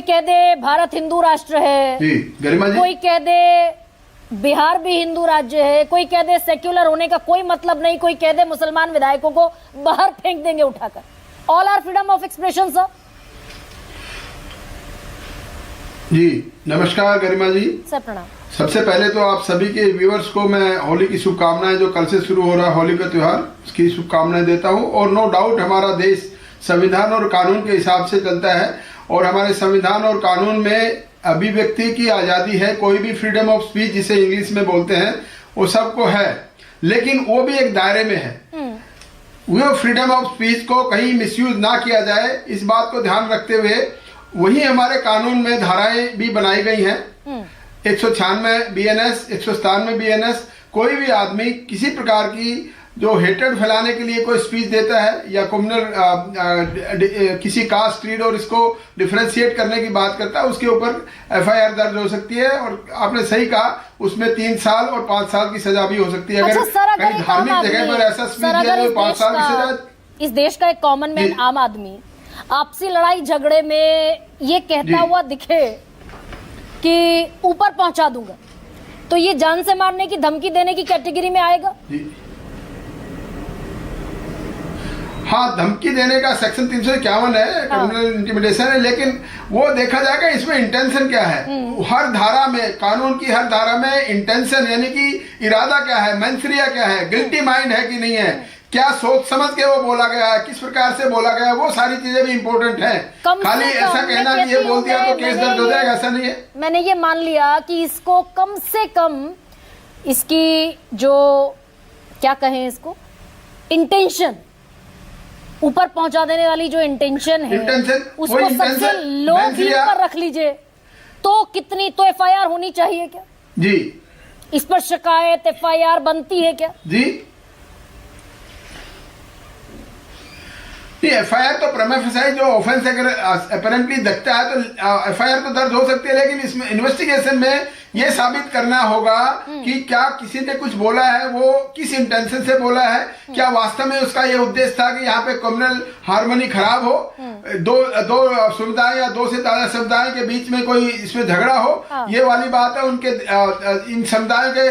कोई कह दे भारत हिंदू राष्ट्र है, गरिमा जी, कोई कह दे बिहार भी हिंदू राज्य है, कोई कह दे सेक्युलर होने का कोई मतलब नहीं, कोई कह दे मुसलमान विधायकों को बाहर फेंक देंगे उठाकर। All are freedom of expression sir. जी नमस्कार गरिमा जी। सर प्रणाम। सबसे पहले तो आप सभी के व्यूअर्स को मैं होली की शुभकामनाएं, जो कल से शुरू हो रहा है होली का त्योहार, उसकी शुभकामनाएं देता हूं। और नो डाउट हमारा देश संविधान और कानून के हिसाब से चलता है और हमारे संविधान और कानून में अभिव्यक्ति की आजादी है, कोई भी फ्रीडम ऑफ स्पीच जिसे इंग्लिश में बोलते हैं वो सबको है, लेकिन वो भी एक दायरे में है। वो फ्रीडम ऑफ स्पीच को कहीं मिसयूज ना किया जाए, इस बात को ध्यान रखते हुए वही हमारे कानून में धाराएं भी बनाई गई हैं। 196 BNS, 197 BNS। कोई भी आदमी किसी प्रकार की जो हेटेड फैलाने के लिए कोई स्पीच देता है या कम्युनल किसी कास्ट, क्रीड और इसको डिफरेंशिएट करने की बात करता है, उसके ऊपर FIR दर्ज हो सकती है। और आपने सही कहा, उसमें 3 साल और 5 साल की सजा भी हो सकती है। अच्छा, अगर कहीं धार्मिक जगह पर ऐसा स्पीच दिया तो 5 साल की सजा। इस देश का एक कॉमन मैन, आम आदमी आपसी लड़ाई झगड़े में ये कहता हुआ दिखे कि ऊपर पहुंचा दूंगा, तो ये जान से मारने की धमकी देने की कैटेगरी में आएगा? हाँ, धमकी देने का सेक्शन 351 है, क्रिमिनल इंटिमिडेशन है, लेकिन वो देखा जाएगा इसमें इंटेंशन क्या है। हर धारा में, कानून की हर धारा में इंटेंशन यानी कि इरादा क्या है, मेंसरिया क्या है, गिल्टी माइंड है कि नहीं है, क्या सोच समझ के वो बोला गया है, किस प्रकार से बोला गया है, वो सारी चीजें भी इम्पोर्टेंट हैं। खाली ऐसा कहना कि ये बोल दिया तो केस दर्ज हो जाएगा, ऐसा नहीं है। मैंने ये मान लिया कि इसको कम से कम इसकी जो क्या कहें, इसको इंटेंशन, ऊपर पहुंचा देने वाली जो इंटेंशन है, उसको सबसे लो भी ऊपर रख लीजिए, तो कितनी तो FIR होनी चाहिए क्या जी? इस पर शिकायत FIR बनती है क्या जी? FIR तो प्रमा फेसाई जो ऑफेंस अगर अपेरेंटली दिखता है तो FIR तो दर्ज हो सकती है, लेकिन इसमें इन्वेस्टिगेशन में ये साबित करना होगा कि क्या किसी ने कुछ बोला है, वो किस इंटेंशन से बोला है, क्या वास्तव में उसका ये उद्देश्य था कि यहाँ पे कम्युनल हार्मनी खराब हो, दो समुदाय या 2 से ज्यादा समुदाय के बीच में कोई इसमें झगड़ा हो, ये वाली बात है। उनके इन समुदायों के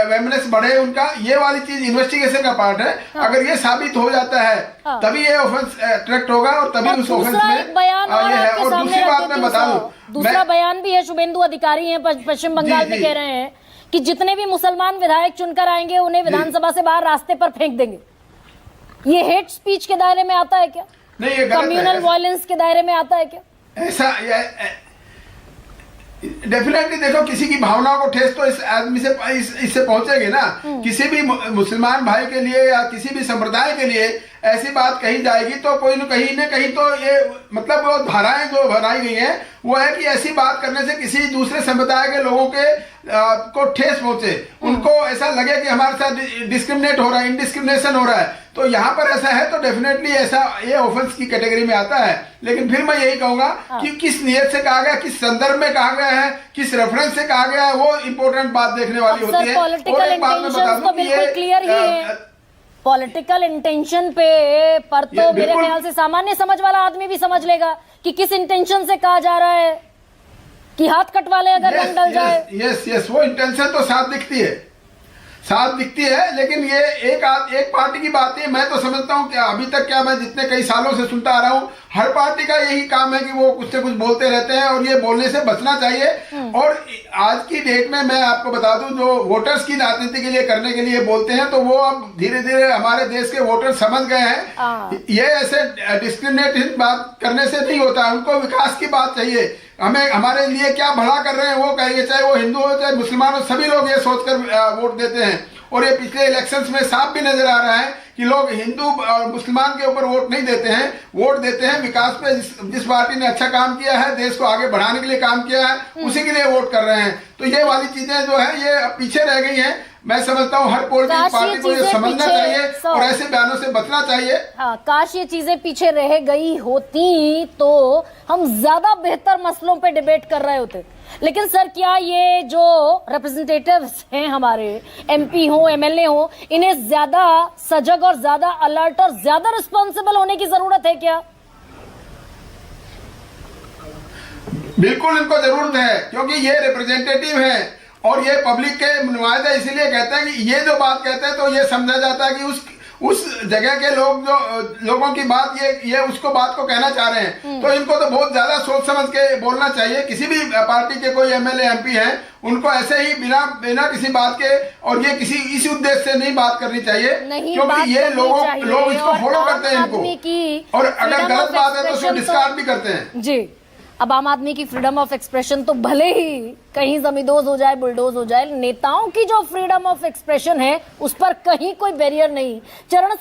वेमनेस बढ़े उनका, ये वाली चीज इन्वेस्टिगेशन का पार्ट है। अगर ये साबित हो जाता है तभी ये ऑफेंस ट्रैक्ट होगा और तभी उस ऑफेंस में ये है। और दूसरी बात मैं बता दूं, दूसरा बयान भी है, शुभेंदु अधिकारी हैं पश्चिम बंगाल में, कह रहे हैं कि जितने भी मुसलमान विधायक चुनकर आएंगे उन्हें विधानसभा से बाहर रास्ते पर फेंक देंगे। ये हेट स्पीच के दायरे में आता है क्या? नहीं, ये कम्युनल वायलेंस के दायरे में आता है क्या? ऐसा डेफिनेटली देखो, किसी की भावनाओं को ठेस तो इस आदमी से इससे पहुंचेगी ना। किसी भी मुसलमान भाई के लिए या किसी भी संप्रदाय के लिए ऐसी बात कही जाएगी तो कोई न कहीं तो ये मतलब वो धाराएं जो बनाई गई हैं वो है कि ऐसी बात करने से किसी दूसरे संप्रदाय के लोगों के को ठेस पहुंचे, उनको ऐसा लगे कि हमारे साथ डिस्क्रिमिनेट हो रहा है, इनडिस्क्रिमिनेशन हो रहा है। तो यहाँ पर ऐसा है तो डेफिनेटली ऐसा ये ऑफेंस की कैटेगरी में आता है। लेकिन फिर मैं यही कहूंगा कि किस नियत से कहा गया, किस संदर्भ में कहा गया है, किस रेफरेंस से कहा गया है, वो इंपॉर्टेंट बात देखने वाली होती है। और एक बात मैं बता दूं कि ये पॉलिटिकल इंटेंशन पर तो मेरे ख्याल से सामान्य समझ वाला आदमी भी समझ लेगा कि किस इंटेंशन से कहा जा रहा है कि हाथ कटवा ले अगर रंग डल जाए। यस, वो इंटेंशन तो साफ दिखती है, लेकिन ये एक पार्टी की बात है। मैं तो समझता हूँ कि अभी तक क्या, मैं जितने कई सालों से सुनता आ रहा हूँ, हर पार्टी का यही काम है कि वो कुछ से कुछ बोलते रहते हैं और ये बोलने से बचना चाहिए। और आज की डेट में मैं आपको बता दूं, जो वोटर्स की राजनीति के लिए करने के लिए बोलते हैं, तो वो अब धीरे धीरे हमारे देश के वोटर समझ गए हैं ये ऐसे डिस्क्रिमिनेटिव बात करने से नहीं होता, उनको विकास की बात चाहिए। हमें हमारे लिए क्या भला कर रहे हैं वो कहिए, चाहे वो हिंदू हो चाहे मुसलमान हो, सभी लोग ये सोचकर वोट देते हैं। और ये पिछले इलेक्शंस में साफ भी नजर आ रहा है कि लोग हिंदू और मुसलमान के ऊपर वोट नहीं देते हैं, वोट देते हैं विकास पे। जिस पार्टी ने अच्छा काम किया है, देश को आगे बढ़ाने के लिए काम किया है, उसी के लिए वोट कर रहे हैं। तो ये वाली चीजें जो है ये पीछे रह गई हैं। मैं समझता हूँ हर पॉलिटिकल पार्टी को ये समझना चाहिए और ऐसे बयानों से बचना चाहिए। हाँ, काश ये चीजें पीछे रह गई होती तो हम ज्यादा बेहतर मसलों पे डिबेट कर रहे होते। लेकिन सर, क्या ये जो रिप्रेजेंटेटिव्स हैं हमारे, MP हो, MLA हो, इन्हें ज्यादा सजग और ज्यादा अलर्ट और ज्यादा रिस्पॉन्सिबल होने की जरूरत है क्या? बिल्कुल इनको जरूरत है, क्योंकि ये रिप्रेजेंटेटिव है और ये पब्लिक के नुमाइंदा, इसीलिए कहते हैं कि ये जो बात कहते हैं तो ये समझा जाता है कि उस जगह के लोग जो लोगों की बात ये उसको बात को कहना चाह रहे हैं। तो इनको तो बहुत ज्यादा सोच समझ के बोलना चाहिए। किसी भी पार्टी के कोई एमएलए एमपी हैं, उनको ऐसे ही बिना किसी बात के और ये इसी उद्देश्य से नहीं बात करनी चाहिए, क्योंकि ये लोग इसको फॉलो करते हैं इनको, और अगर गलत बात है तो उसको डिस्कार्ड भी करते हैं जी। अब आम आदमी की फ्रीडम ऑफ एक्सप्रेशन तो भले ही कहीं जमींदोज हो जाए, बुलडोज हो जाए, नेताओं की जो फ्रीडम ऑफ एक्सप्रेशन है उस पर कहीं कोई बैरियर नहीं। चरण सिंह